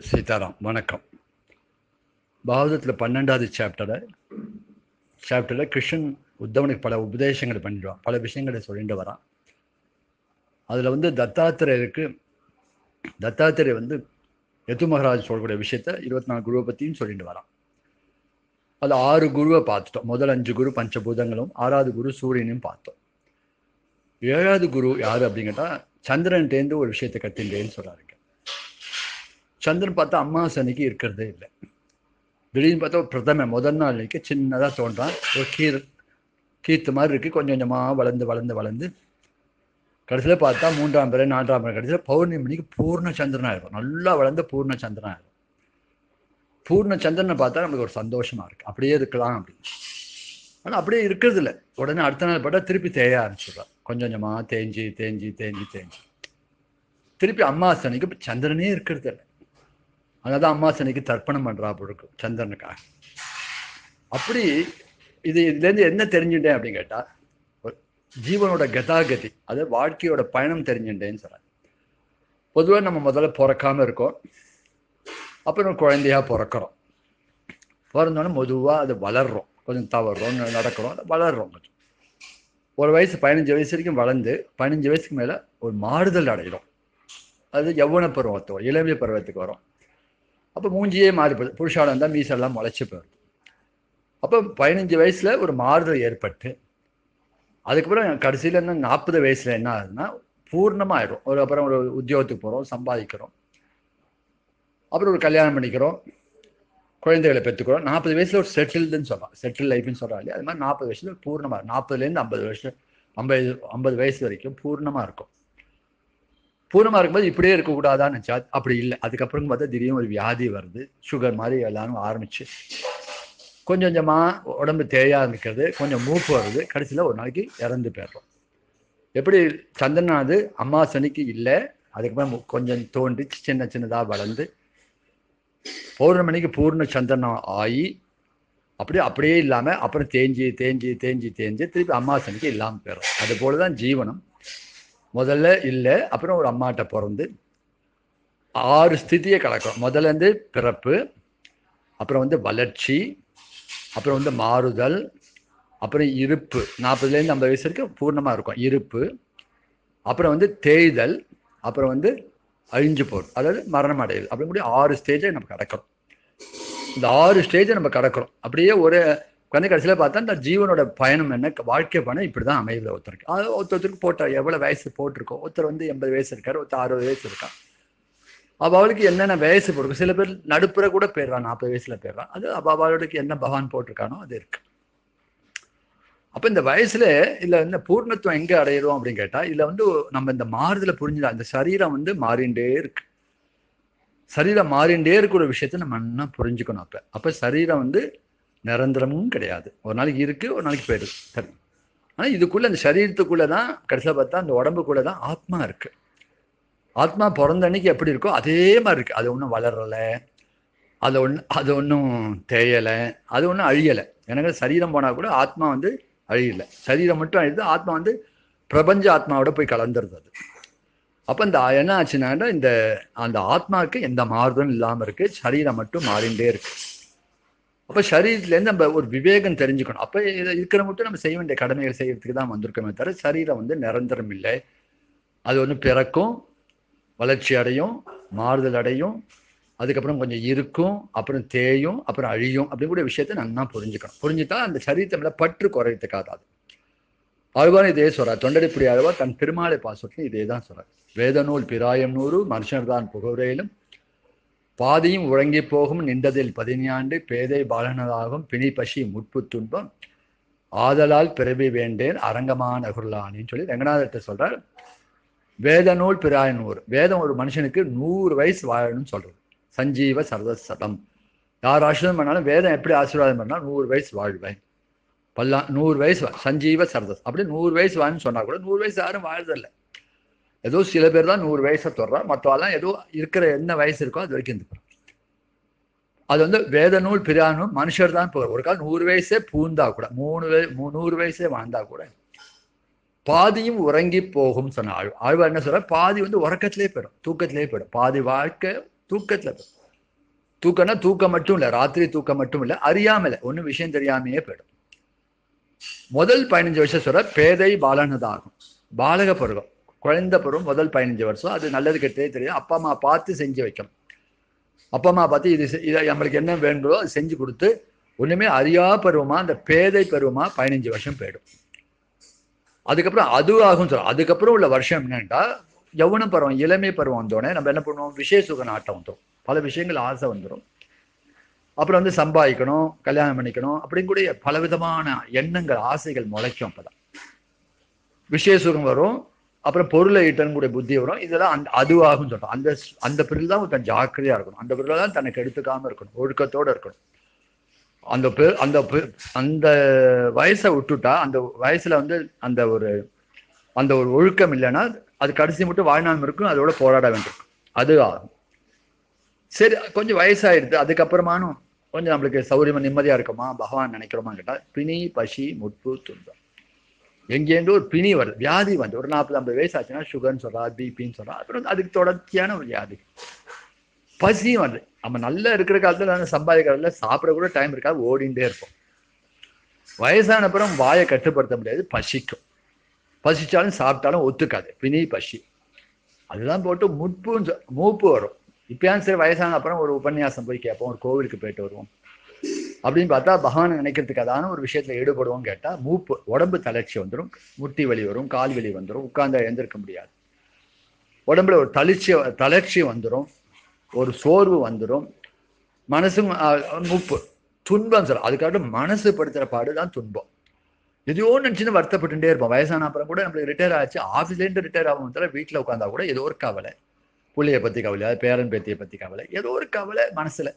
சீதாராம் வணக்கம். பாகவதத்தில் 12வது சாப்டரில் கிருஷ்ணன் உத்தவனுக்கு பல உபதேசங்களை பண்ணிடுவான், பல விஷயங்களை சொல்லிட்டு வரான். அதில் வந்து தத்தாத்திரேயர் வந்து யது மகாராஜ் சொல்லக்கூடிய விஷயத்த 24 குருவை பற்றியும் சொல்லிட்டு வரான். அது 6 குருவை பார்த்துட்டோம். முதல் 5 குரு பஞ்சபூதங்களும், 6வது குரு சூரியனையும் பார்த்தோம். 7வது குரு யார் அப்படின்னு கேட்டால் சந்திரன்டேந்து ஒரு விஷயத்தை கத்தின்றேன்னு சொல்கிறாருங்க. சந்திரன் பார்த்தா அமாவாசனைக்கு இருக்கிறதே இல்லை. திடீர்னு பார்த்தா முதல் நாள் அன்னைக்கு சின்னதாக தோன்றான். ஒரு கீத்து மாதிரி இருக்குது. கொஞ்சம் கொஞ்சமாக வளர்ந்து கடைசியில் பார்த்தா 3ஆம் பிறை 4ஆம் பிறை கடைசியில் பௌர்ணமி மணிக்கு பூர்ண சந்திரனாக இருக்கும். நல்லா வளர்ந்த பூர்ண சந்திரனாக இருக்கும். பூர்ண சந்திரனை பார்த்தா நமக்கு ஒரு சந்தோஷமாக இருக்குது, அப்படியே இருக்கலாம் அப்படின்னு. ஆனால் அப்படியே இருக்கிறது இல்லை. உடனே அடுத்த நாள் பார்த்தா திருப்பி தேய ஆரம்பிச்சிடுறான். கொஞ்சம் கொஞ்சமாக தேஞ்சி திருப்பி அமாவாசனைக்கு சந்திரனே இருக்கிறது இல்லை. அதனால்தான் அமாவாசனைக்கு தர்ப்பணம் பண்ணுறா பொழுது சந்திரனுக்காக. அப்படி இதுலேருந்து என்ன தெரிஞ்சுட்டேன் அப்படின்னு கேட்டால், ஜீவனோட கதாகதி, அது வாழ்க்கையோட பயணம் தெரிஞ்சுட்டேன்னு சொல்கிறார். பொதுவாக நம்ம முதல்ல பிறக்காமல் இருக்கோம், அப்புறம் குழந்தையாக பிறக்கிறோம். பிறந்தோன்னே பொதுவாக அது வளர்றோம், கொஞ்சம் தவறுறோம், நடக்கிறோம், வளர்றோம். கொஞ்சம் ஒரு வயசு 15 வயசு வரைக்கும் வளர்ந்து 15 வயசுக்கு மேலே ஒரு மாறுதல் அடைகிறோம். அது யௌவன பருவத்துக்கு, இளமைய பருவத்துக்கு வரும். அப்போ மூஞ்சியே மாறிப்படுது. புருஷாலம் இருந்தால் மீசெல்லாம் முளைச்சி போயிடுது. அப்போ 15 வயசில் ஒரு மாறுதல் ஏற்பட்டு அதுக்கப்புறம் கடைசியில் என்ன 40 வயசில் என்ன ஆகுதுன்னா பூர்ணமாக ஆயிடும். அப்புறம் ஒரு உத்தியோகத்துக்கு போகிறோம், சம்பாதிக்கிறோம், அப்புறம் ஒரு கல்யாணம் பண்ணிக்கிறோம், குழந்தைகளை பெற்றுக்கிறோம். 40 வயசில் ஒரு செட்டில்டுன்னு சொல்லலாம், செட்டில் லைஃப்னு சொல்கிறோம் இல்லையா? அது மாதிரி 40 வயசில் பூர்ணமாக, 40லேருந்து 50 வயசு வரைக்கும் பூர்ணமாக இருக்கும். பூர்ணமாக இருக்கும்போது இப்படியே இருக்கக்கூடாதான்னு நினச்சா அப்படி இல்லை. அதுக்கப்புறம் பார்த்தா திடீர்னு ஒரு வியாதி வருது, சுகர் மாதிரி எல்லாரும் ஆரம்பிச்சு கொஞ்சம் கொஞ்சமாக உடம்பு தேயா இருக்கிறது, கொஞ்சம் மூப்பு வருது, கடைசியில் ஒரு நாளைக்கு இறந்து போயிடுறோம். எப்படி சந்திரனாது அமாவாசனைக்கு இல்லை, அதுக்கப்புறம் கொஞ்சம் தோன்றி சின்னதாக வளர்ந்து பௌர்ணமிக்கு பூர்ண சந்திரனம் ஆகி அப்படியே இல்லாமல் அப்புறம் தேஞ்சி திருப்பி அமாவாசனைக்கு இல்லாமல் போயிடும். அது போல தான் ஜீவனம். முதல்ல இல்லை, அப்புறம் ஒரு அம்மாட்ட பிறந்து 6 ஸ்திதியை கலக்கிறோம். முதல்ல வந்து பிறப்பு, அப்புறம் வந்து வளர்ச்சி, அப்புறம் வந்து மாறுதல், அப்புறம் இருப்பு. 40லேருந்து 50 வயசு வரைக்கும் பூர்ணமாக இருக்கும் இருப்பு. அப்புறம் வந்து தேய்தல், அப்புறம் வந்து அழிஞ்சு போகிறது, அதாவது மரணம் அடையுது. அப்படி கூட 6 ஸ்டேஜை நம்ம கடக்கிறோம். இந்த 6 ஸ்டேஜை நம்ம கடக்கிறோம். அப்படியே ஒரு கடைசியில் பார்த்தா இந்த ஜீவனோட பயணம் என்ன, வாழ்க்கை பயணம் இப்படி தான் அமையுது. ஒருத்தருக்கு போட்ட எவ்வளோ வயசு போட்டிருக்கோம். ஒருத்தர் வந்து 80 வயசு இருக்கார், ஒருத்தர் 60 வயசு இருக்கான். அப்போ அவளுக்கு என்னென்ன வயசு போட்டிருக்கும். சில பேர் நடுப்புற கூட போயிடுறான், 40 வயசில் போயிடுறான். அது அவளுக்கு என்ன பகவான் போட்டிருக்கானோ அது இருக்கு. அப்போ இந்த வயசுல இல்லை இந்த பூர்ணத்துவம் எங்கே அடையிறோம் அப்படின்னு கேட்டால், இதில் வந்து நம்ம இந்த மாறுதலை புரிஞ்சுதான். இந்த சரீரம் வந்து மாறிண்டே இருக்கு. சரீரம் மாறிண்டே இருக்கிற விஷயத்த நம்ம என்ன புரிஞ்சுக்கணும். அப்போ சரீரம் வந்து நிரந்தரமும் கிடையாது. ஒரு நாளைக்கு இருக்கு, ஒரு நாளைக்கு போயிடுது. சரி, ஆனால் இதுக்குள்ள அந்த சரீரத்துக்குள்ளே தான் கடைசியில் பார்த்தா அந்த உடம்புக்குள்ளே தான் ஆத்மா இருக்கு. ஆத்மா பிறந்த அன்னைக்கு எப்படி இருக்கோ அதே மாதிரி இருக்கு. அது ஒன்றும் வளரலை, அது ஒன்றும் தேயலை, அது ஒன்றும் அழியலை. எனக்கு சரீரம் போனால் கூட ஆத்மா வந்து அழியலை. சரீரம் மட்டும் அழியுது, ஆத்மா வந்து பிரபஞ்ச ஆத்மாவோட போய் கலந்துருது. அது அப்போ இந்த என்ன ஆச்சுன்னா அந்த ஆத்மாவுக்கு எந்த மாறுதலும் இல்லாமல் இருக்கு, சரீரம் மட்டும் மாறிண்டே இருக்கு. அப்போ சரீரத்துலேருந்து நம்ம ஒரு விவேகம் தெரிஞ்சுக்கணும். அப்போ இதை இருக்கிற மட்டும் நம்ம செய்ய வேண்டிய கடமைகள் செய்யறதுக்கு தான் வந்திருக்கோமே தவிர சரீரம் வந்து நிரந்தரம் இல்லை. அது ஒன்று பிறக்கும், வளர்ச்சி அடையும், மாறுதல் அடையும், அதுக்கப்புறம் கொஞ்சம் இருக்கும், அப்புறம் தேயும், அப்புறம் அழியும். அப்படிங்கூட விஷயத்தை நல்லா புரிஞ்சுக்கணும். புரிஞ்சுட்டா அந்த சரீரத்தை மேலே பற்று குறையத்துக்காகாது. ஆழ்வான் இதே சொல்றார். தொண்டடிப்புடி ஆழ்வார் தன் பெருமாளை பாசத்தில் இதே தான் சொல்றார். வேதநூல் பிராயம் 100 மனுஷன் தான் புகழேலும் பாதியும் உறங்கி போகும் நின்றதில் 15 பேதை பாலனதாகும் பிணி பசி முட்பு துன்பம் ஆதலால் பிறவி வேண்டேன் அரங்கமான நகுர்லானின்னு சொல்லி ரங்கநாதத்தை சொல்றார். வேத நூல் பிராயம் 100. வேதம் ஒரு மனுஷனுக்கு 100 வயசு வாழணும்னு சொல்றது. சஞ்சீவ சரதசதம். யார் ஆசீர்வாதம் பண்ணாலும் வேதம் எப்படி ஆசீர்வாதம் பண்ணால் 100 வயசு வாழ்வேன், 100 வயசு சஞ்சீவ சரதஸ். அப்படி 100 வயசு வாழ்ன்னு சொன்னா கூட 100 வயசு யாரும் வாழ்றதில்லை. ஏதோ சில பேர் தான் 100 வயசை தொடரா, மற்றவெல்லாம் ஏதோ இருக்கிற என்ன வயசு இருக்கோ அது வரைக்கும் இருந்துக்கிறோம். அது வந்து வேத நூல் பிரானும் மனுஷர் தான் போகிற. ஒரு காலம் 100 வயசே பூந்தா கூட, 100 வயசே வாழ்ந்தா கூட பாதியும் உறங்கி போகும் சொன்ன ஆழ்வார் என்ன சொல்ற, பாதி வந்து உறக்கத்திலே போயிடும், தூக்கத்திலே போயிடும். பாதி வாழ்க்கை தூக்கத்தில் போயிடும். தூக்கம்னா தூக்கம் மட்டும் இல்லை, ராத்திரி தூக்கம் மட்டும் இல்லை, அறியாமல ஒன்றும் விஷயம் தெரியாமையே போயிடும். முதல் 15 வருஷம் சொல்ற பேதை பாலனதாகும். பாலக பருவம், குழந்தை பருவம் முதல் 15 வருஷம். அது நல்லது கெட்டதே தெரியும். அப்பா அம்மா பார்த்து செஞ்சு வைக்கணும். அப்பா அம்மா பார்த்து இதை நம்மளுக்கு என்ன வேணுங்களோ அது செஞ்சு கொடுத்து ஒண்ணுமே அறியா பருவமா அந்த பேதை பருவமா 15 வருஷம் போயிடும். அதுக்கப்புறம் அது ஆகும் சொல்றோம். அதுக்கப்புறம் உள்ள வருஷம் என்னன்னா யௌவன பருவம், இளமை பருவம் வந்தோடனே நம்ம என்ன பண்ணுவோம், விஷய சுக நாட்டம் வந்துடும், பல விஷயங்கள் ஆசை வந்துடும். அப்புறம் வந்து சம்பாதிக்கணும், கல்யாணம் பண்ணிக்கணும் அப்படின்னு கூட பலவிதமான எண்ணங்கள் ஆசைகள் முளைக்கும். அப்பதான் விஷய சுகம் வரும், அப்புறம் பொருளை ஈட்டணும் கூட புத்தி வரும். இதெல்லாம் அதுவாகும் சொல்றோம். அந்த பிரிவில் தான் கொஞ்சம் ஜாக்கிரதையா இருக்கணும். அந்த பிரிவில் தான் தனக்கு எடுத்துக்காம இருக்கணும், ஒழுக்கத்தோட இருக்கணும். அந்த வயசை விட்டுட்டா, அந்த வயசுல வந்து அந்த ஒரு ஒழுக்கம் இல்லைன்னா அது கடைசி மட்டும் வாழ்நாள் இருக்கும், அதோட போராட வேண்டியிருக்கும். அது ஆகும். சரி, கொஞ்சம் வயசாயிடுது, அதுக்கப்புறமானும் கொஞ்சம் நம்மளுக்கு சௌரியமா நிம்மதியா இருக்குமா, பகவான் நினைக்கிறோமா கேட்டா பிணி பசி முட்பு துன்பம் எங்கேருந்து ஒரு பிணி வருது, வியாதி வந்து ஒரு 40-50 வயசு ஆச்சுன்னா சுகர்ன்னு சொல்றா, பிபின்னு சொல்றா. அப்புறம் அதுக்கு தொடர்ச்சியான ஒரு வியாதி. பசியும் வருது. நம்ம நல்லா இருக்கிற காலத்துல சம்பாதிக்கிறதுல சாப்பிட கூட டைம் இருக்காது, ஓடிண்டே இருப்போம். வயசான அப்புறம் வாயை கட்டுப்படுத்த முடியாது, பசிக்கும். பசிச்சாலும் சாப்பிட்டாலும் ஒத்துக்காது, பிணி பசி. அதுதான் போட்டு மூப்பு வரும். இப்பயாலும் சரி, வயசான அப்புறம் ஒரு உபன்யாசம் போய் கேட்போம், ஒரு கோவிலுக்கு போயிட்டு வருவோம் அப்படின்னு பார்த்தா பகவான் நினைக்கிறதுக்கு அதான ஒரு விஷயத்துல ஈடுபடுவோம் கேட்டா மூப்பு, உடம்பு தளர்ச்சி வந்துடும், முட்டி வலி வரும், கால் வலி வந்துடும், உட்கார்ந்தா எழுந்திருக்க முடியாது, உடம்புல ஒரு தளர்ச்சி வந்துடும், ஒரு சோர்வு வந்துடும், மனசும் மூப்பு, துன்பம் சார். அதுக்காக மனசு படுத்துற பாடுதான் துன்பம். எதையோ நினைச்சுன்னு வருத்தப்பட்டுட்டே இருப்போம். வயசான அப்புறம் கூட நம்மளுக்கு ரிட்டையர் ஆச்சு, ஆஃபீஸ்லேருந்து ரிட்டையர் ஆகும் தவிர வீட்டில் உட்காந்தா கூட ஏதோ ஒரு கவலை, புள்ளைய பத்தி கவலை, பேரன் பேத்தியை பத்தி கவலை, ஏதோ ஒரு கவலை மனசுல,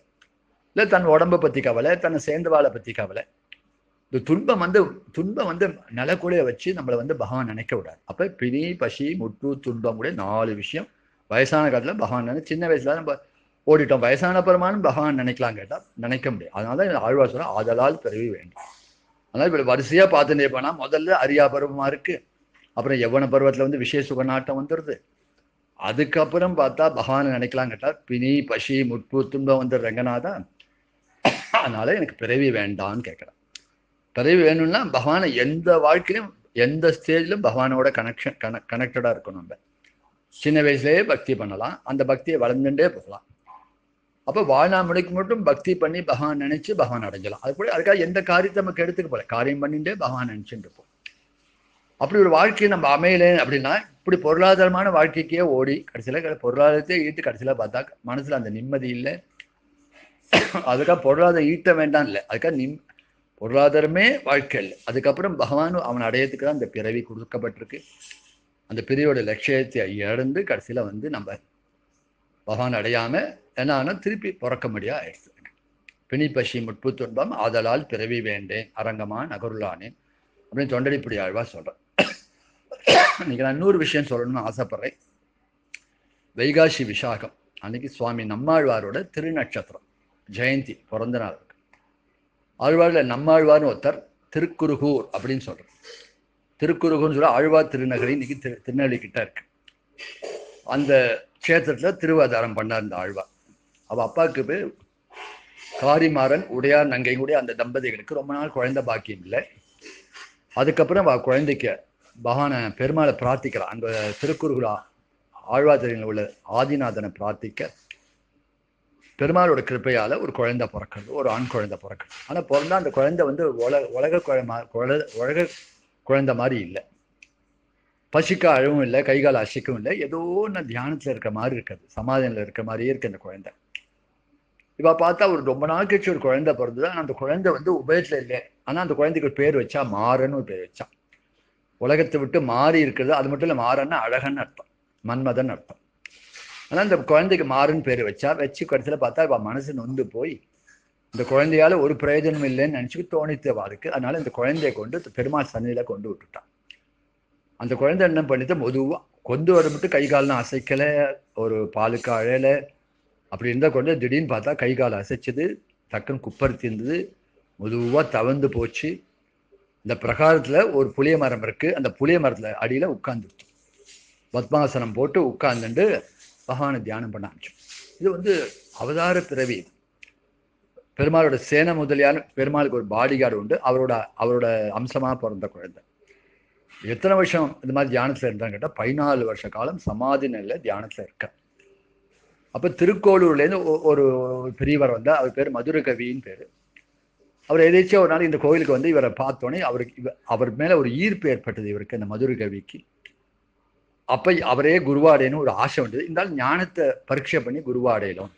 இல்லை தன் உடம்பை பத்தி கவலை, தன்னை சேர்ந்தவாளை பத்தி கவலை. இந்த துன்பம் வந்து நிலக்குலைய வச்சு நம்மளை வந்து பகவான் நினைக்க விடாது. அப்ப பிணி பசி முட்டு துன்பம் கூட 4 விஷயம் வயசான காலத்துல பகவான் சின்ன வயசுல நம்ம ஓடிட்டோம், வயசான அப்புறமானும் பகவான் நினைக்கலாம் கேட்டா நினைக்க முடியாது. அதனாலதான் ஆழ்வார் சொல்ற ஆதலால் பிறவி வேண்டும். அதனால இப்ப வரிசையா பார்த்துட்டே போனா முதல்ல அரியா பருவமா இருக்கு, அப்புறம் யௌவன பருவத்துல வந்து விசேஷ சுகநாட்டம் வந்துடுது, அதுக்கப்புறம் பார்த்தா பகவானை நினைக்கலாம் கேட்டா பிணி பசி முட்பு துன்பம் வந்து ரங்கநாதா, அதனால எனக்கு பிறவி வேண்டான்னு கேட்கிறேன். பிறவி வேணும்னா பகவானை எந்த வாழ்க்கையிலும் எந்த ஸ்டேஜ்லும் பகவானோட கனெக்டடா இருக்கணும். நம்ம சின்ன வயசுலயே பக்தி பண்ணலாம், அந்த பக்தியை வளர்ந்துட்டே போகலாம். அப்ப வாழ்நாள் முடிக்கு மட்டும் பக்தி பண்ணி பகவான் நினைச்சு பகவான் அடைஞ்சலாம். அது கூட அதுக்காக எந்த காரியத்தை நமக்கு எடுத்துக்க போல, காரியம் பண்ணிட்டே பகவான் நினைச்சுட்டு இருப்போம். அப்படி ஒரு வாழ்க்கையை நம்ம அமையல அப்படின்னா இப்படி பொருளாதாரமான வாழ்க்கைக்கே ஓடி கடைசியில பொருளாதாரத்தை ஈட்டு கடைசியில பார்த்தா மனசுல அந்த நிம்மதி இல்லை. அதுக்காக பொருளாதாரம் ஈட்ட வேண்டாம் இல்லை, அதுக்காக பொருளாதாரமே வாழ்க்கை இல்லை. அதுக்கப்புறம் பகவானும் அவன் அடையத்துக்கு தான் அந்த பிறவி கொடுக்கப்பட்டிருக்கு. அந்த பிறவியோட லட்சியத்தை இழந்து கடைசியில வந்து நம்ம பகவான் அடையாம என்ன திருப்பி பிறக்க முடியா ஆயிடுச்சு. பிணி பசி முட்பு துன்பம் ஆதலால் பிறவி வேண்டேன் அரங்கமா நகருளானேன் அப்படின்னு தொண்டடிப்படி ஆழ்வா சொல்றேன். இன்னைக்கு நான் இன்னொரு விஷயம் சொல்லணும்னு ஆசைப்படுறேன். வைகாசி விசாகம் அன்னைக்கு சுவாமி நம்மாழ்வாரோட திருநட்சத்திரம் ஜெயந்தி, பிறந்த நாள் இருக்கு. ஆழ்வார்ல நம்மாழ்வார்னு ஒருத்தர் திருக்குறுகூர் அப்படின்னு சொல்றேன். திருக்குறுகூர்னு சொல்ல ஆழ்வார் திருநகரி இன்னைக்கு திருநெல்வேலி கிட்ட இருக்கு. அந்த கஷேத்திரத்துல திருவாதாரம் பண்ணார் இந்த ஆழ்வார். அவ அப்பாவுக்கு பேர் காரிமாறன் உடையார் நங்கை கூட அந்த தம்பதிகளுக்கு ரொம்ப நாள் குழந்தை பாக்கியம் இல்லை. அதுக்கப்புறம் குழந்தைக்கு பகவான பெருமாளை பிரார்த்திக்கிறான். அந்த திருக்குறுகுலா ஆழ்வார்களில் உள்ள ஆதிநாதனை பிரார்த்திக்க பெருமாளோட கிருப்பையால ஒரு குழந்தை பிறக்கிறது, ஒரு ஆண் குழந்தை பிறக்கிறது. ஆனா பிறந்தா அந்த குழந்தை வந்து உலக குழந்தை மாதிரி இல்லை, பசிக்க அழவும் இல்லை, கைகால அசைக்கவும் இல்லை, ஏதோ நான் தியானத்துல இருக்க மாதிரி இருக்காது, சமாதானத்துல இருக்க மாதிரியே இருக்கு அந்த குழந்தை. இப்ப பார்த்தா ஒரு ரொம்ப நாள் கழிச்சு ஒரு குழந்தை பிறந்தது. ஆனா அந்த குழந்தை வந்து உபயத்துல இல்லை. ஆனா அந்த குழந்தைக்கு ஒரு பேர் வச்சா மாறன்னு ஒரு பேர் வச்சான். உலகத்தை விட்டு மாறி இருக்கிறது, அது மட்டும் இல்லை, மாறன்னா அழகன்னு அர்த்தம், மன்மதன் அர்த்தம். ஆனா இந்த குழந்தைக்கு மாறுன்னு பேர் வச்சு கடைசியில பார்த்தா இவ மனசு நொந்து போய் இந்த குழந்தையால ஒரு பிரயோஜனம் இல்லைன்னு நினைச்சு தோணித்து வாருக்கு. அதனால இந்த குழந்தைய கொண்டு பெருமாள் சன்னிதியில கொண்டு விட்டுட்டான். அந்த குழந்தை என்ன பண்ணிட்டு பொதுவா கொண்டு வர மட்டும் கை கால்லாம் அசைக்கல, ஒரு பாலுக்கு அழல, அப்படி இருந்தா கொண்டு திடீர்னு பார்த்தா கை கால் அசைச்சது, டக்குன்னு குப்பருத்தி இருந்தது, மெதுவா தவந்து போச்சு. இந்த பிரகாரத்துல ஒரு புளிய மரம் இருக்கு, அந்த புளிய மரத்துல அடியில உட்கார்ந்துருச்சு, பத்மாசனம் போட்டு உட்கார்ந்துட்டு பகவானை தியானம் பண்ண ஆரம்பிச்சோம். இது வந்து அவதார பிறவி. பெருமாளோட சேன முதலியான பெருமாளுக்கு ஒரு பாடிகார்டு உண்டு. அவரோட அவரோட அம்சமாக பிறந்த குழந்தை. எத்தனை வருஷம் இந்த மாதிரி தியானத்தில் இருந்தான்னு கேட்டால் 14 வருஷ காலம் சமாதி நிலையில தியானத்தில் இருக்க. அப்போ திருக்கோளூர்லேருந்து ஒரு பெரியவர் வந்தால், அவர் பேர் மதுரகவின்னு பேர். அவர் எதாச்சும் ஒரு நாள் இந்த கோயிலுக்கு வந்து இவரை பார்த்தோன்னே அவர் மேலே ஒரு ஈர்ப்பு ஏற்பட்டது இவருக்கு, இந்த மதுரகவிக்கு. அப்போ அவரே குருவாடையன்னு ஒரு ஆசை வந்தது. இருந்தாலும் ஞானத்தை பரீட்சை பண்ணி குருவாடையிலும்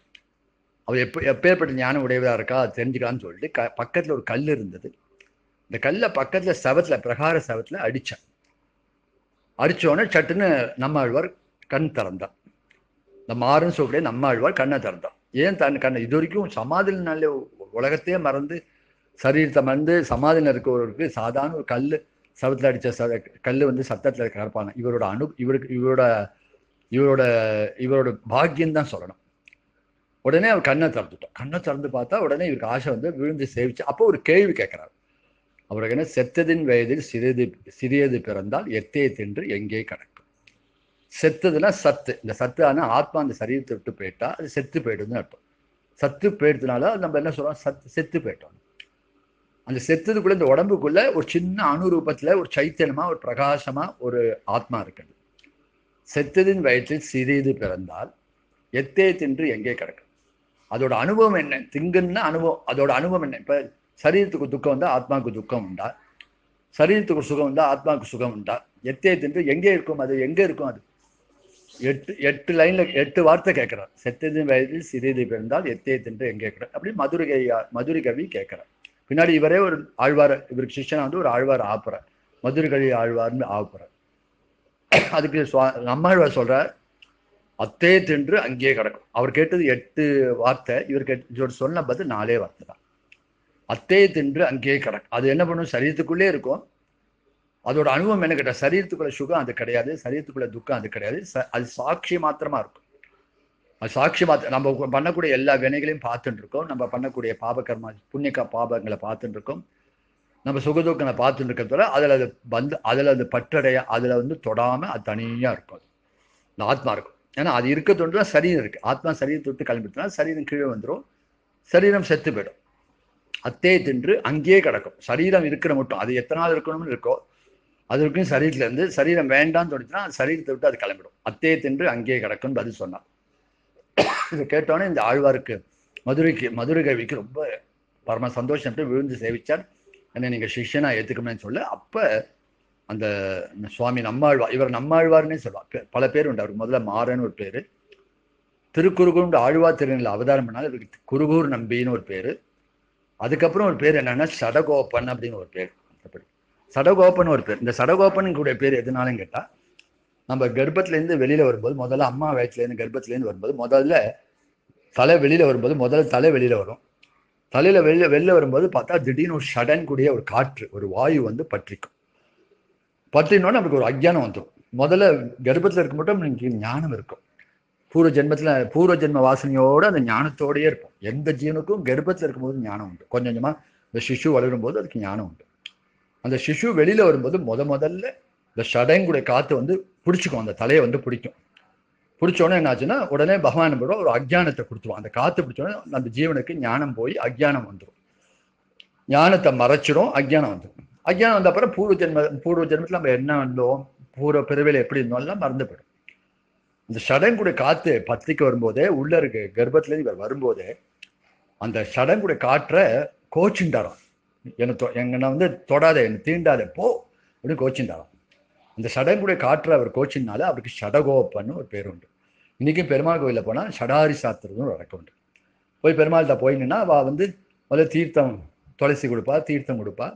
அவர் எப்பேற்பட்ட ஞானம் உடையவராக இருக்கா அது தெரிஞ்சுக்கலான்னு சொல்லிட்டு பக்கத்தில் ஒரு கல் இருந்தது. இந்த கல்லை பக்கத்தில் சவத்தில் பிரகார சவத்தில் அடித்தான். அடித்தோடனே சட்டுன்னு நம்மாழ்வார் கண் திறந்தான். இந்த மாறுன்னு சொல்லக்கூடிய நம்மாழ்வார் கண்ணை திறந்தான். ஏன் கண்ணை இது வரைக்கும் சமாதினாலே உலகத்தையே மறந்து சரீரத்தை மறந்து சமாதியில் இருக்கிறவருக்கு சாதாரண ஒரு கல் சவத்தில் அடித்த கல் வந்து சத்தத்தில் கலப்பான இவரோட இவரோட பாக்கியம் தான் சொல்லணும். உடனே அவர் கண்ணை திறந்துட்டோம். கண்ணை திறந்து பார்த்தா உடனே இவருக்கு ஆசை வந்து விழுந்து சேவிச்சு. அப்போ ஒரு கேள்வி கேட்கிறார். அவருக்கு என்ன, செத்ததின் வயதில் சிறியது பிறந்தால் எத்தையை தின்று எங்கே கிடக்கும். செத்ததுன்னா சத்து. இந்த சத்து ஆனால் ஆத்மா அந்த சரீரத்தை விட்டு போயிட்டா அது செத்து போயிடுதுன்னு அர்த்தம். சத்து போயிடுறதுனால நம்ம என்ன சொல்றோம், செத்து போயிட்டோம். அந்த செத்ததுக்குள்ள இந்த உடம்புக்குள்ள ஒரு சின்ன அணுரூபத்துல ஒரு சைத்தன்யமா ஒரு பிரகாசமா ஒரு ஆத்மா இருக்குது. செத்ததின் வயதில் சிறிது பிறந்தால் எத்தே தின்று எங்கே கிடக்கும். அதோட அனுபவம் என்ன, திங்குன்னா அனுபவம். அதோட அனுபவம் என்ன, இப்ப சரீரத்துக்கு துக்கம் வந்தா ஆத்மாவுக்கு துக்கம் உண்டா, சரீரத்துக்கு சுகம் உண்டா ஆத்மாவுக்கு சுகம் உண்டா. எத்தே தின்று எங்கே இருக்கும், அது எங்க இருக்கும். அது எட்டு லைன்ல 8 வார்த்தை கேட்கிறார். செத்ததின் வயதில் சிறிது பிறந்தால் எத்தே தின்று எங்கே கிடக்கும் அப்படி மதுரகவி கேட்கிறார். பின்னாடி இவரே ஒரு ஆழ்வார், இவருக்கு சிஷ்யனா வந்து ஒரு ஆழ்வார் ஆப்புறார், மதுரகவி ஆழ்வார்னு ஆப்புறார். அதுக்கு நம்மாழ்வார் சொல்றார், அத்தே தின்று அங்கேயே கிடக்கும். அவர் கேட்டது 8 வார்த்தை, இவர் சொன்ன பார்த்து 4 வார்த்தை தான். அத்தே தின்று அங்கேயே கிடக்கும். அது என்ன பண்ணும், சரீரத்துக்குள்ளே இருக்கும். அதோட அனுபவம் என்ன கேட்டால், சரீரத்துக்குள்ள சுகம் அது கிடையாது, சரீரத்துக்குள்ள துக்கம் அது கிடையாது. அது சாட்சி மாத்திரமா இருக்கும். அது சாட்சி மாத்திரம். நம்ம பண்ணக்கூடிய எல்லா வினைகளையும் பார்த்துட்டு இருக்கோம். நம்ம பண்ணக்கூடிய பாபகர்மா புண்ணிய பாபங்களை பார்த்துட்டு இருக்கோம். நம்ம சுகதுக்கங்களை பார்த்துட்டு இருக்கிறதால அதில் அது பற்றடைய, அதில் வந்து தொடாமல் அது தனியாக இருக்கும். இந்த ஆத்மா இருக்கும். ஏன்னா அது இருக்க தொண்டு தான் சரீரம் இருக்கு. ஆத்மா சரீரத்தை விட்டு கிளம்பிட்டுனா சரீரம் கீழே வந்துடும், சரீரம் செத்து போயிடும். அத்தே தின்று அங்கேயே கிடக்கும். சரீரம் இருக்கிற மட்டும் அது எத்தனை நாள் இருக்கணும்னு இருக்கோ அது இருக்கும். சரீரத்துல இருந்து சரீரம் வேண்டாம்னு தோணுச்சுன்னா சரீரத்தை விட்டு அது கிளம்பிடும். அத்தே தின்று அங்கேயே கிடக்கும்னு பதில் சொன்னார். இதை கேட்டோன்னே இந்த ஆழ்வாருக்கு மதுரகவிக்கு ரொம்ப பரம சந்தோஷம், விழுந்து சேவிச்சார். என்ன நீங்கள் சிஷ்யனா ஏற்றுக்கணும்னு சொல்ல. அப்போ அந்த சுவாமி நம்மாழ்வார், இவர் நம்மாழ்வார்னே சொல்லுவார். பல பேர் உண்டு அவருக்கு. முதல்ல மாறன்னு ஒரு பேர், திருக்குறுகூர் ஆழ்வார் திருநில அவதாரம் பண்ணாலும் இவருக்கு குருகூர் நம்பின்னு ஒரு பேர். அதுக்கப்புறம் ஒரு பேர் என்னன்னா சடகோப்பன் அப்படின்னு ஒரு பேர். அப்படி சடகோப்பன் ஒரு பேர். இந்த சடகோப்பன் கூட பேர் எதுனாலும் கேட்டால், நம்ம கர்ப்பத்திலேருந்து வெளியில வரும்போது, முதல்ல அம்மா வயிற்றுலேருந்து கர்ப்பத்திலேருந்து வரும்போது முதல்ல தலை வெளியில வரும்போது முதல்ல தலை வெளியில வரும். தலையில வெளில வரும்போது பார்த்தா திடீர்னு ஒரு சடன் கூடிய ஒரு காற்று, ஒரு வாயு வந்து பற்றிக்கும். பற்றினோன்னு நமக்கு ஒரு அஜ்ஞானம் வந்துடும். முதல்ல கர்ப்பத்தில் இருக்க மட்டும் நமக்கு ஞானம் இருக்கும். பூர்வ ஜென்ம வாசனையோடு அந்த ஞானத்தோடையே இருக்கும். எந்த ஜீவனுக்கும் கர்ப்பத்தில் இருக்கும்போது ஞானம் உண்டு. கொஞ்சம் கொஞ்சமாக இந்த சிசு வளரும் போது அதுக்கு ஞானம் உண்டு. அந்த சிசு வெளியில வரும்போது முதல்ல இந்த சடங்குடைய காற்று வந்து பிடிச்சிக்கும், அந்த தலையை வந்து பிடிக்கும். பிடிச்சோன்னே என்னாச்சுன்னா உடனே பகவான் போட ஒரு அஜ்ஞானத்தை கொடுத்துருவோம். அந்த காற்று பிடிச்சோடனே அந்த ஜீவனுக்கு ஞானம் போய் அஜ்ஞானம் வந்துடும். ஞானத்தை மறைச்சிடும், அஜ்ஞானம் வந்துடும். அஜ்ஞானம் வந்த அப்புறம் பூர்வ ஜென்மத்தில் நம்ம என்ன வந்தோம், பூர்வ பிறவில எப்படி இருந்தோம்லாம் மறந்து போயிடும். இந்த சடங்குடைய காற்று பத்திரிக்கை வரும்போதே, உள்ள இருக்கு கர்ப்பத்திலேருந்து இவர் வரும்போதே அந்த சடங்குடைய காற்றை கோச்சுண்டாராம். என்னை வந்து தொடாத, என்னை தீண்டாத போ அப்படின்னு கோச்சுண்டாராம். அந்த சடங்குடைய காற்றை அவர் கோச்சினால அவருக்கு சடகோப்பன்னு ஒரு பேர் உண்டு. இன்னைக்கும் பெருமாள் கோயிலில் போனால் சடாரி சாத்துறதுன்னு ஒரு வழக்கம் உண்டு. போய் பெருமாள்கிட்ட போயின்னா அவள் வந்து முதல்ல தீர்த்தம் துளசி கொடுப்பா, தீர்த்தம் கொடுப்பா,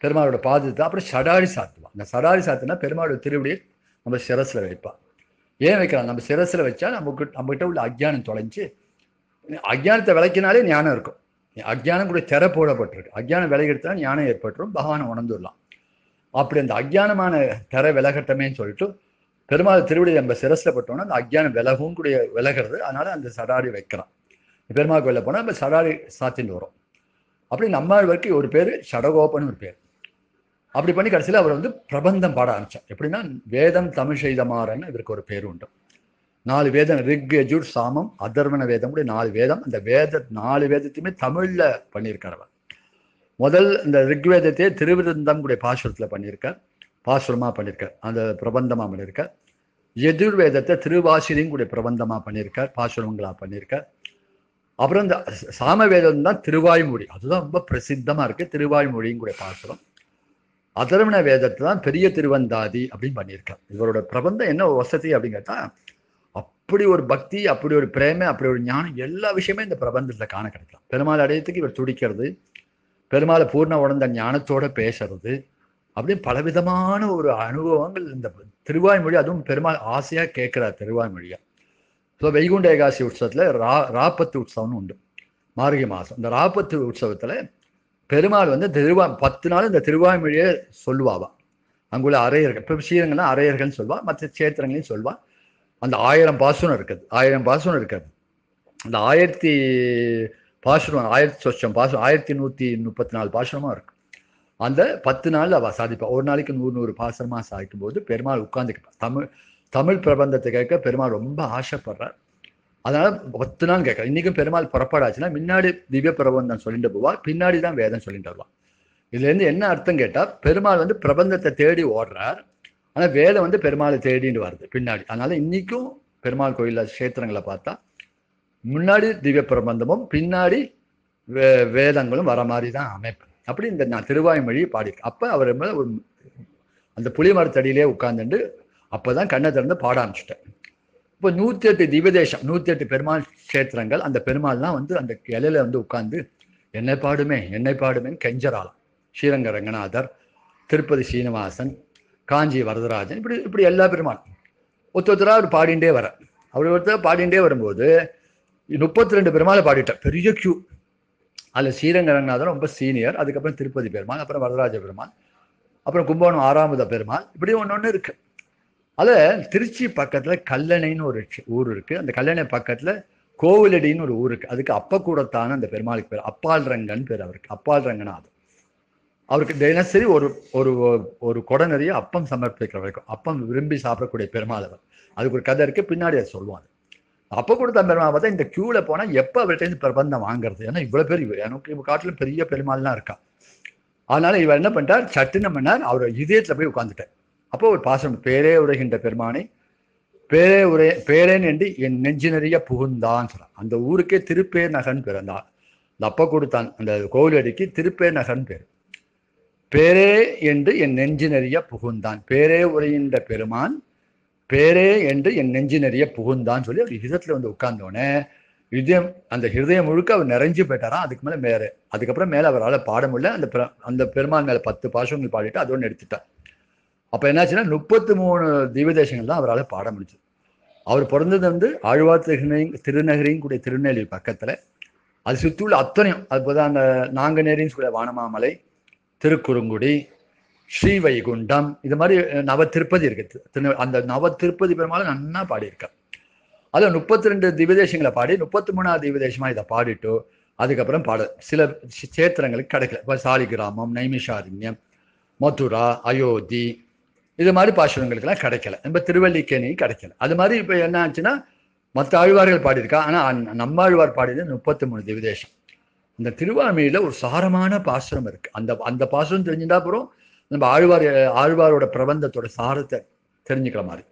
பெருமாளோட பாதத்தை, அப்புறம் சடாரி சாத்துவா. அந்த சடாரி சாத்துனா பெருமாளோட திருவடியை நம்ம சிரஸில் வைப்பா. ஏன் வைக்கலாம், நம்ம சிரஸில் வச்சா நம்மகிட்ட உள்ள அஜ்ஞானம் தொலைஞ்சு, அஜ்ஞானத்தை விளக்கினாலே ஞானம் இருக்கும். அஜ்ஞானம் கூட திரை போடப்பட்டிருக்கு. அஜ்ஞானம் விலகெடுத்தா ஞானம் ஏற்பட்டுரும், பகவானை உணர்ந்துடலாம். அப்படி அந்த அஜ்ஞானமான திரை விலகட்டமேன்னு சொல்லிட்டு பெருமாள் திருவடி நம்ம சிரஸில் பட்டோம்னா அந்த அஜ்ஞானம் விலகும் கூடிய விலகிறது. அதனால அந்த சடாரி வைக்கிறான். பெருமாள் கோயிலில் போனால் நம்ம சடாரி சாத்தின்னு வரும். அப்படி நம்மாழ்வாருக்கு ஒரு பேர் சடகோப்பன்னு ஒரு பேர். அப்படி பண்ணி கடைசியில் அவர் வந்து பிரபந்தம் பாட ஆரம்பிச்சார். எப்படின்னா வேதம் தமிழ் செய்தமாறன்னு இவருக்கு ஒரு பேர் உண்டு. 4 வேதம், ரிக், யஜுர், சாமம், அதர்வண வேதம் கூட 4 வேதம். அந்த 4 வேதத்தையுமே தமிழ்ல பண்ணியிருக்கார். முதல் இந்த ரிக்வேதத்தையே திருவிருந்தம் கூட பாசுரத்துல பண்ணியிருக்கார், பாசுரமா பண்ணியிருக்கார், அந்த பிரபந்தமா பண்ணியிருக்கார். எதிர்வேதத்தை திருவாசிரியும் கூட பிரபந்தமா பண்ணியிருக்கார், பாசுரங்களா பண்ணியிருக்கார். அப்புறம் இந்த சாமவேதம் தான் திருவாய்மொழி, அதுதான் ரொம்ப பிரசித்தமா இருக்கு, திருவாய்மொழியும் கூட பாசுரம். அதர்வண வேதத்தை தான் பெரிய திருவந்தாதி அப்படின்னு பண்ணியிருக்கார். இவரோட பிரபந்தம் என்ன வசதி அப்படின்னு கேட்டா, அப்படி ஒரு பக்தி, அப்படி ஒரு பிரேமை, அப்படி ஒரு ஞானம், எல்லா விஷயமே இந்த பிரபந்தத்துல காண கிடைக்கலாம். பெருமாள் அடையத்துக்கு இவர் துடிக்கிறது, பெருமாளை பூர்ண உணர்ந்த ஞானத்தோட பேசுறது, அப்படின்னு பலவிதமான ஒரு அனுபவங்கள் இந்த திருவாய்மொழி. அதுவும் பெருமாள் ஆசையா கேட்கிறார் திருவாய்மொழியா. ஸோ வைகுண்ட ஏகாசி உற்சவத்துல ராப்பத்து உற்சவம்னு உண்டு, மார்கழி மாசம். இந்த ராப்பத்து உற்சவத்துல பெருமாள் வந்து 10 நாள் இந்த திருவாய்மொழியை சொல்லுவாவா. அங்குள்ள அரையர்கள், இப்போ ஸ்ரீரங்கம்னா அரையர்கள்னு சொல்வா, மற்ற சேத்திரங்களையும் சொல்வா. அந்த 1000 பாசுரம் இருக்குது, 1000 பாசுரம் இருக்காது. அந்த 1000 பாசுரம், 1000 சொச்சம் பாசுரம், 1134 பாசுரமா இருக்கு. அந்த 10 நாள் அவ சாதிப்பா. ஒரு நாளைக்கு 100 பாசுரமா சாதிக்கும் போது பெருமாள் உட்கார்ந்து தமிழ் பிரபந்தத்தை கேட்க பெருமாள் ரொம்ப ஆசைப்படுறார். அதனால 10 நாள் கேட்கற. இன்னைக்கும் பெருமாள் புறப்பாடாச்சுன்னா முன்னாடி திவ்ய பிரபந்தம் சொல்லிட்டு போவா, பின்னாடி தான் வேதம் சொல்லிட்டு வருவா. இதுல இருந்து என்ன அர்த்தம் கேட்டா, பெருமாள் வந்து பிரபந்தத்தை தேடி ஓடுறார், ஆனா வேதம் வந்து பெருமாளை தேடிட்டு வருது பின்னாடி. அதனால இன்னைக்கும் பெருமாள் கோயில்ல கஷேத்திரங்களை பார்த்தா முன்னாடி திவ்ய பிரபந்தமும் பின்னாடி வேதங்களும் வர மாதிரி தான் அமைப்பு. அப்படி இந்த நான் திருவாய்மொழி பாடியிருக்கேன். அப்ப அவர் ஒரு அந்த புளிய மரத்தடியிலே உட்கார்ந்துட்டு அப்பதான் கண்ணை திறந்து பாட ஆரம்பிச்சுட்டேன். இப்போ 108 திவ்யதேசம், 108 பெருமாள் கஷேத்திரங்கள். அந்த பெருமாள்லாம் வந்து அந்த இலையில வந்து உட்கார்ந்து என்னை பாடுமே என்னை பாடுமேன்னு கெஞ்சராலாம். ஸ்ரீரங்க ரங்கநாதர், திருப்பதி சீனிவாசன், காஞ்சி வரதராஜன், இப்படி இப்படி எல்லா பெருமாள் ஒருத்தராக அவர் பாடிண்டே வர. அவர் ஒருத்தர் பாடிண்டே வரும்போது 32 பெருமாளை பாடிட்டார், பெரிய கியூ. அதில் ஸ்ரீரங்க ரங்கநாதர் ரொம்ப சீனியர், அதுக்கப்புறம் திருப்பதி பெருமாள், அப்புறம் வரதராஜ பெருமாள், அப்புறம் கும்பகோணம் 6ஆவது பெருமாள், இப்படி ஒன்று இருக்கு. அதில் திருச்சி பக்கத்தில் கல்லணைன்னு ஒரு ஊர் இருக்கு. அந்த கல்லணை பக்கத்தில் கோவிலடின்னு ஒரு ஊர் இருக்கு. அதுக்கு அப்பக்கூடத்தான அந்த பெருமாளுக்கு பேர் அப்பால் ரங்கன் பேர். அவருக்கு அப்பால் ரங்கநாதர். அவருக்கு தினசரி ஒரு ஒரு ஒரு கொடை நிறைய அப்பம் சமர்ப்பிக்கிற வரைக்கும், அப்பம் விரும்பி சாப்பிடக்கூடிய பெருமாள் அவர். அதுக்கு ஒரு கதை இருக்கு, பின்னாடி அதை சொல்லுவாங்க. அப்போ கொடுத்த பெருமாள் பார்த்தா இந்த கியூல போனால் எப்போ அவர்கிட்ட பிரபந்தம் வாங்குறது? ஏன்னா இவ்வளோ பேர், எனக்கு இவ காட்டிலும் பெரிய பெருமாள்லாம் இருக்கா. அதனால இவர் என்ன பண்ணிட்டார், சட்டுன்னு பண்ணார், அவர் இதயத்தில் போய் உட்காந்துட்டார். அப்போ ஒரு பாசனம், பேரே உரைகின்ற பெருமானை பேரேன் என்று என் நெஞ்சு நிறைய புகுந்தான்னு சொல்றான். அந்த ஊருக்கே திருப்பேர் நகர்ன்னு பேர். அந்த அப்பா கொடுத்தான் அந்த கோவிலடிக்கு திருப்பேர் நகர்ன்னு பேர். பேரே என்று என் நெஞ்சு நிறைய புகுந்தான், பேரே உரைகின்ற பெருமான் பேரே என்று என் நெஞ்சு நிறைய புகுந்தான்னு சொல்லி அவர் ஹிருதயத்துல வந்து உட்கார்ந்தோடனே ஹிருதயம், அந்த ஹிருதயம் முழுக்க அவர் நிறைஞ்சு போயிட்டாராம். அதுக்கு மேலே அதுக்கப்புறம் மேலே அவரால் பாட முடியல. அந்த பெருமாள் மேலே 10 பாசுரங்கள் பாடிட்டு அதோடு எடுத்துட்டார். அப்போ என்னாச்சுன்னா 33 திவ்யதேசங்கள் தான் அவரால் பாட முடிஞ்சது. அவர் பிறந்தது வந்து ஆழ்வார் திருநகரின் கூடிய திருநெல்வேலி பக்கத்தில். அது சுற்றியுள்ள அத்தனையும், அதுபோல் அந்த நாங்கநேரின்னு சொல்ல வானமாமலை, திருக்குறுங்குடி, ஸ்ரீவைகுண்டம், இது மாதிரி நவ திருப்பதி இருக்கு. அந்த நவ திருப்பதி பெருமாள் நன்னா பாடியிருக்கார். அதில் 32 திவ்யதேசங்களை பாடி 33ஆவது திவ்யதேசமா இதை பாடிட்டு அதுக்கப்புறம் சில சேத்திரங்களுக்கு கிடைக்கல. இப்போ சாலிகிராமம், நைமிஷாரண்யம், மதுரா, அயோத்தி, இது மாதிரி பாசுரங்களுக்கெல்லாம் கிடைக்கல. நம்ம திருவல்லிக்கேணி கிடைக்கல. அது மாதிரி இப்போ என்ன ஆச்சுன்னா மற்ற ஆழ்வார்கள் பாடியிருக்கா, ஆனால் நம்ம ஆழ்வார் பாடியது 33 திவ்யதேசம். இந்த திருவாய்மொழியில ஒரு சாரமான பாசுரம் இருக்கு. அந்த பாசுரம் தெரிஞ்சுட்டா அப்புறம் நம்ம ஆழ்வாரோட பிரபந்தத்தோட சாரத்தை தெரிஞ்சுக்கிற மாதிரி.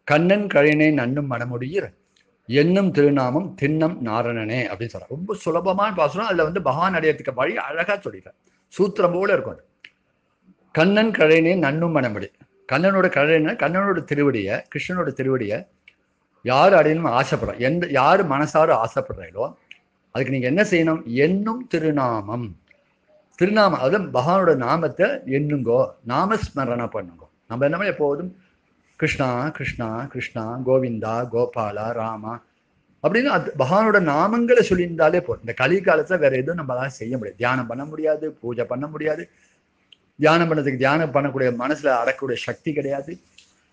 கண்ணன் கழினை நன்னும் மனமுடியிற என்னும் திருநாமம் திண்ணம் நாரணனே அப்படின்னு சொல்றாங்க. ரொம்ப சுலபமான பாசுரம். அதுல வந்து பகவான் அடையத்துக்கு வழி அழகா சொல்லிட்டார், சூத்திரம் போல இருக்கும். கண்ணன் கழினை நன்னும் மனமுடி, கண்ணனோட கழினை, கண்ணனோட திருவடிய, கிருஷ்ணனோட திருவடிய யார் அடையணும் ஆசைப்படுறோம், யாரு மனசார ஆசைப்படுறீங்களோ அதுக்கு நீங்க என்ன செய்யணும், என்னும் திருநாமம். திருநாமம் அதாவது பகவானோட நாமத்தை எண்ணுங்கோ, நாமஸ்மரணை பண்ணுங்கோ. நம்ம என்ன எப்போதும் கிருஷ்ணா கிருஷ்ணா கிருஷ்ணா, கோவிந்தா, கோபாலா, ராமா அப்படின்னு பகவானோட நாமங்களை சொல்லியிருந்தாலே போதும். இந்த கலி காலத்துல வேற எதுவும் நம்மளால செய்ய முடியாது. தியானம் பண்ண முடியாது, பூஜை பண்ண முடியாது. தியானம் பண்ணதுக்கு, தியானம் பண்ணக்கூடிய மனசுல அடக்கக்கூடிய சக்தி கிடையாது,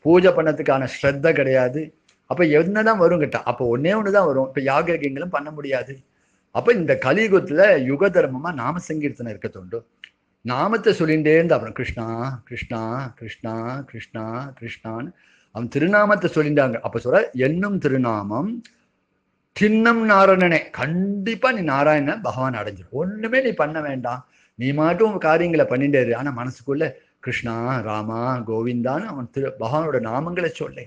பூஜை பண்ணதுக்கான ஸ்ரத்த கிடையாது. அப்ப என்னதான் வரும் கிட்ட, அப்போ ஒன்னே ஒண்ணுதான் வரும். இப்ப யாகங்களும் பண்ண முடியாது. அப்ப இந்த கலியுகத்துல யுக தர்மமா நாம சங்கீர்த்தனை இருக்க தோண்டு. நாமத்தை சொல்லிகிட்டே இருந்து அப்புறம் கிருஷ்ணா கிருஷ்ணா கிருஷ்ணா கிருஷ்ணா கிருஷ்ணான்னு அவன் திருநாமத்தை சொல்லிட்டாங்க. அப்ப சொல்ற என்னும் திருநாமம் தின்னம் நாராயணனே, கண்டிப்பா நீ நாராயண பகவான் அடைஞ்சிடும். ஒண்ணுமே நீ பண்ண வேண்டாம், நீ மட்டும் உன் காரியங்களை பண்ணிட்டே இரு. ஆனா மனசுக்குள்ள கிருஷ்ணா, ராமா, கோவிந்தான்னு அவன் பகவானோட நாமங்களை சொல்லே.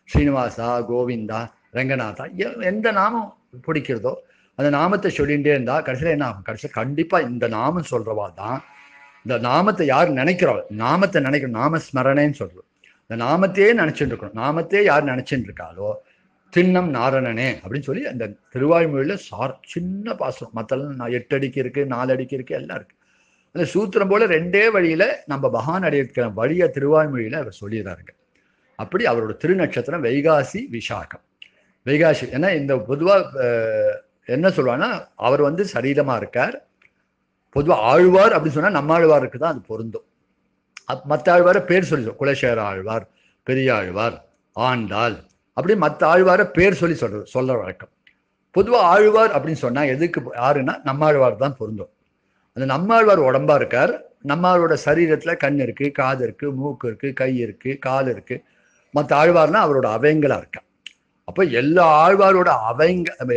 ஸ்ரீனிவாசா, கோவிந்தா, ரங்கநாதா, எந்த நாமம் பிடிக்கிறதோ அந்த நாமத்தை சொல்லிகிட்டே இருந்தா கடைசியில் என்ன ஆகும்? கடைசியில் கண்டிப்பா இந்த நாமம் சொல்றவா தான், இந்த நாமத்தை யார் நினைக்கிறோம், நாமத்தை நினைக்கணும், நாமஸ்மரணேன்னு சொல்றோம். இந்த நாமத்தையே நினைச்சுட்டு இருக்கணும். நாமத்தையே யார் நினைச்சுட்டு இருக்காளோ தின்னம் நாரணனே அப்படின்னு சொல்லி அந்த திருவாய்மொழியில சின்ன பாசனம். மற்றெல்லாம் 8 அடிக்கு இருக்கு, 4 அடிக்கு இருக்கு, எல்லாம் இருக்கு. அந்த சூத்திரம் போல 2 வழியில நம்ம பகவான் அடையிற வழியை திருவாய்மொழியில அவர் சொல்லிடுறாருங்க. அப்படி அவரோட திருநட்சத்திரம் வைகாசி விசாகம். வைகாசி ஏன்னா இந்த பொதுவா என்ன சொல்லுவாங்கன்னா, அவர் வந்து சரீரமா இருக்கார். பொதுவாக ஆழ்வார் அப்படின்னு சொன்னா நம்மாழ்வாருக்கு தான் அது பொருந்தும். மற்ற ஆழ்வார பேர் சொல்லி குலசேகர ஆழ்வார், பெரியாழ்வார், ஆண்டாள், அப்படி மற்ற ஆழ்வார பேர் சொல்லி சொல்ற வழக்கம். பொதுவாக ஆழ்வார் அப்படின்னு சொன்னா எதுக்கு யாருன்னா நம்மாழ்வார் தான் பொருந்தும். அந்த நம்மாழ்வார் உடம்பா இருக்கார். நம்மளோட சரீரத்துல கண் இருக்கு, காது இருக்கு, மூக்கு இருக்கு, கை இருக்கு, கால் இருக்கு. மற்ற ஆழ்வார்னா அவரோட அவயங்களா இருக்கா. அப்ப எல்லா ஆழ்வாரோட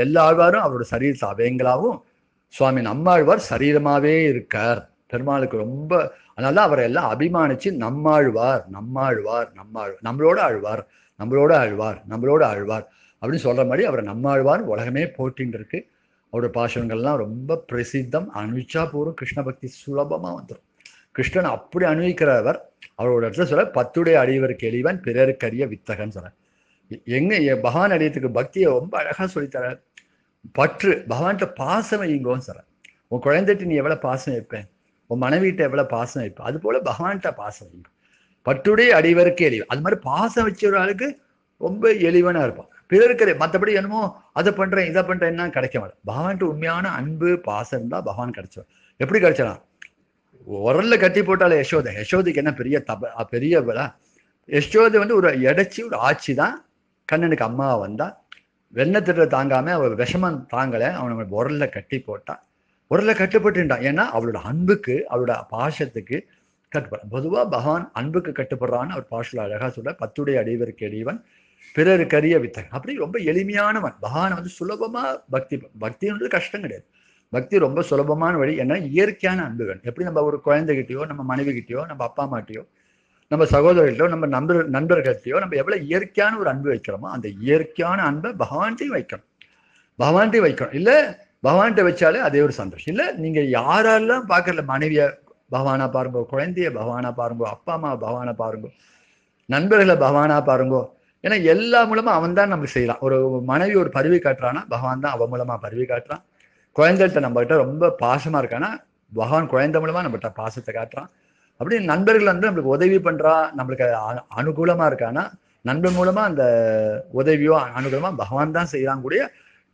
எல்லா ஆழ்வாரும் அவரோட சரீரத்தை அவயங்களாவும், சுவாமி நம்மாழ்வார் சரீரமாவே இருக்கார். பெருமாளுக்கு ரொம்ப, அதனால அவரை எல்லாம் அபிமானிச்சு நம்மாழ்வார், நம்மாழ்வார், நம்மாழ்வார், நம்மளோட ஆழ்வார், நம்மளோட ஆழ்வார், நம்மளோட ஆழ்வார் அப்படின்னு சொல்ற மாதிரி அவரை நம்மாழ்வார் உலகமே போட்டின்னு இருக்கு. அவரோட பாசனங்கள்லாம் ரொம்ப பிரசித்தம். அனுபவிச்சா போரும் கிருஷ்ண பக்தி சுலபமா வந்துடும். கிருஷ்ணன் அப்படி அனுபவிக்கிறவர். அவரோட இடத்துல சொல்ல 10 அடியவருக்கு எளிவன் பிறருக்கரிய வித்தகன்னு சொல்ற. எங்க பகவான் அடையத்துக்கு பக்தியை ரொம்ப அழகா சொல்லித்தர. பற்று, பகவான்கிட்ட பாசம் வைங்கோன்னு சொல்ற. உன் குழந்தைட்டு நீ எவ்வளவு பாசம் வைப்பேன், உன் மனைவிட்ட எவ்வளவு பாசம் வைப்பேன், அது போல பகவான்கிட்ட பாசம் வைங்க. 10 அடியவருக்கு எளிவன். அது மாதிரி பாசம் வச்ச ஒரு ஆளுக்கு ரொம்ப எளிவனா இருப்பான். பிறருக்கு மற்றபடி என்னமோ அதை பண்றேன் இதை பண்றேன்னா கிடைக்க மாட்டேன். பகவான்ட்டு உண்மையான அன்பு பாசம் இருந்தா பகவான் கிடைச்சோம். எப்படி கிடைச்சலாம்? உரல்ல கட்டி போட்டாலே யசோதைக்கு என்ன பெரிய விழா? யசோதை வந்து ஒரு எடைச்சி ஒரு ஆட்சி தான். கண்ணனுக்கு அம்மாவை வந்தா வெண்ணெய் திட்ட தாங்காம அவள் விஷமம் தாங்கலை, அவனை உரல்ல கட்டி போட்டான். உரல்ல கட்டுப்பட்டுட்டான். ஏன்னா அவளோட அன்புக்கு, அவளோட பாசத்துக்கு கட்டுப்பட. பொதுவா பகவான் அன்புக்கு கட்டுப்படுறான்னு அவர் பாஷல அழகா சொல்ல. 10 அடியவருக்கு எளிவன் பிறருக்கரிய வித்தகன். அப்படி ரொம்ப எளிமையானவன். பகவான் வந்து சுலபமா பக்தின்றது கஷ்டம் கிடையாது. பக்தி ரொம்ப சுலபமான வழி. ஏன்னா இயற்கையான அன்புகள். எப்படி நம்ம ஒரு குழந்தைகிட்டயோ, நம்ம மனைவி கிட்டயோ, நம்ம அப்பா அம்மாட்டையோ, நம்ம சகோதரர்களோ, நம்ம நண்பர்கள்ட்டையோ நம்ம எவ்வளவு இயற்கையான ஒரு அன்பு வைக்கிறோமோ அந்த இயற்கையான அன்பை பகவான்ட்டையும் வைக்கணும். இல்ல பகவான்கிட்ட வச்சாலே அதே ஒரு சந்தோஷம். இல்ல நீங்க யாரெல்லாம் பாக்குறல, மனைவிய பகவானா பாருங்கோ, குழந்தைய பகவானா பாருங்கோ, அப்பா அம்மா பகவானா பாருங்கோ, நண்பர்களை பகவானா பாருங்கோ. ஏன்னா எல்லா மூலமா அவன் தான் நமக்கு செய்யலாம். ஒரு மனைவி ஒரு பருவி காட்டுறான்னா பகவான் தான் அவன் மூலமா பருவி காட்டுறான். குழந்தைகிட்ட நம்ம கிட்ட ரொம்ப பாசமா இருக்கானா பகவான் குழந்தை மூலமா நம்மகிட்ட பாசத்தை காட்டுறான். அப்படி நண்பர்கள் வந்து நம்மளுக்கு உதவி பண்றா, நம்மளுக்கு அனுகூலமா இருக்கானா நண்பர் மூலமா அந்த உதவியோ அனுகூலமா பகவான் தான் செய்யறான். கூடிய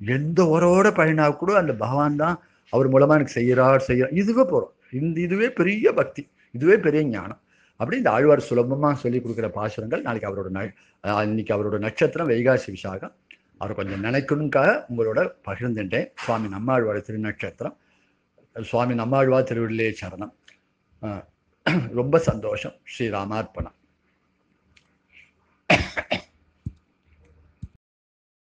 எந்த உறவோட பழகினா கூட அந்த பகவான் தான் அவர் மூலமா எனக்கு செய்யறார். இதுவே போறோம். இதுவே பெரிய பக்தி, இதுவே பெரிய ஞானம். அப்படி இந்த ஆழ்வார் சுலபமா சொல்லி கொடுக்குற பாசுரங்கள். இன்னைக்கு அவரோட நட்சத்திரம் வைகாசி விசாகம். அவர் கொஞ்சம் நினைக்கணுக்காக உங்களோட பகிர்ந்துட்டேன். சுவாமி நம்மாழ்வார் திருநட்சத்திரம். சுவாமி நம்மாழ்வார் திருவில்லே சரணம். ரொம்ப சந்தோஷம். ஸ்ரீராமார்ப்பணம்.